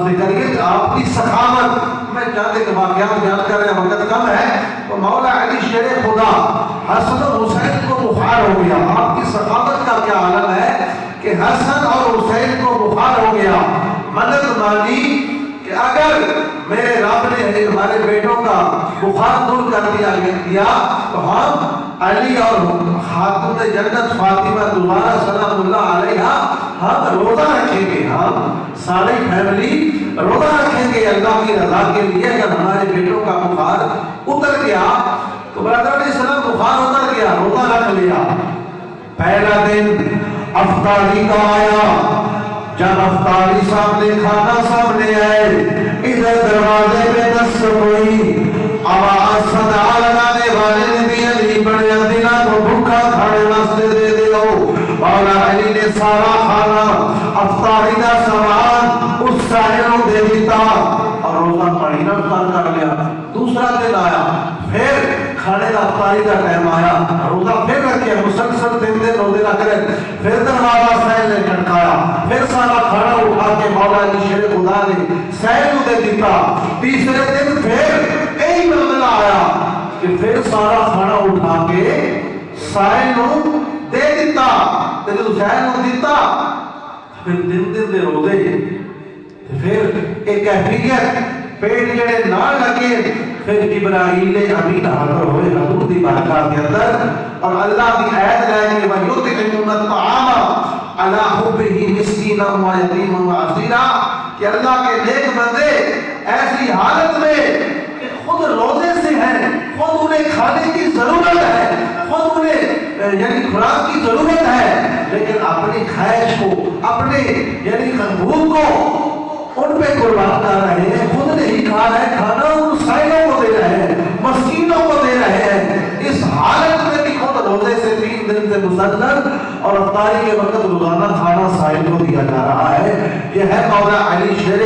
ذکر یہ کہ آپ کی سخاوت، میں چاہتے کہ واقعات بیان کر رہے ہیں، وقت کم ہے، تو مولا علی شیر خدا حسن و حسین کو بخار ہو گیا. آپ کی سخاوت کا کیا عالم ہے کہ حسن اور حسین کو بخار ہو گیا. مدد مانی کہ اگر میرے رب نے ہمارے بیٹوں کا بخار دور کر دیا تو ہم علی اور خاتون جنت فاطمہ دوبارہ سلام اللہ علیہا ہم روزہ رکھیں گے، ہم ساری فیملی روزہ رکھیں گے اللہ کی رضا کے لیے. اگر ہمارے بیٹوں کا بخار اتر گیا تو برادر علیہ السلام بخار اتر گیا، روزہ رکھ لیا. پہلا دن افطاری کا آیا، جب افطاری سامنے کھانا سامنے آئے، ادھر دروازے میں دست ہوئی، آواز صدا لگانے والے نے بھی علی بڑے دلا کو بھوکا کھانے واسطے دے دیو. مولا علی نے سارا کھانا افطاری کا سامان اس ساحل کو دے دیتا اور روزہ پانی نہ افطار کر لیا. دوسرا دن آیا، پھر کھانے کا افطاری کا ٹائم آیا، روزہ پھر رکھے، مسلسل 3 دن روزے رکھ رہے. پھر دروازہ ساحل نے کھٹکایا، پھر سارا کھانا اٹھا کے مولا علی شیر خدا نے ساحل کو دے دیتا. تیسرے دن پھر یہی معاملہ آیا کہ پھر سارا کھانا اٹھا کے ساحل کو دے دیتا. جب ساحل کو دیتا پھر دن دے روزے، پھر ایک کیفیت پیٹ جڑے نہ لگے. پھر جبرائیل امین حاضر ہوئے حضور دی بارگاہ کے اندر اور اللہ کی آیت لائے کہ وَيُطْعِمُونَ الطَّعَامَ عَلَىٰ حُبِّهِ مِسْكِینًا وَیَتِیمًا وَأَسِیرًا، کہ اللہ کے نیک بندے ایسی حالت میں کہ خود روزے سے ہیں، خود انہیں کھانے کی ضرورت ہے، خود انہیں یعنی خوراک کی ضرورت ہے، لیکن اپنی خواہش کو، اپنے یعنی بھوک کو ان پہ قربان کر رہے ہیں. خود نہیں کھا رہے کھانا، ان سائلوں کو دے رہے ہیں، مسکینوں کو دے رہے ہیں. اس حالت میں بھی خود روزے سے 3 دن سے مسلسل اور افطاری کے وقت روزانہ کھانا سائل کو دیا جا رہا ہے. یہ ہے مولا علی شیر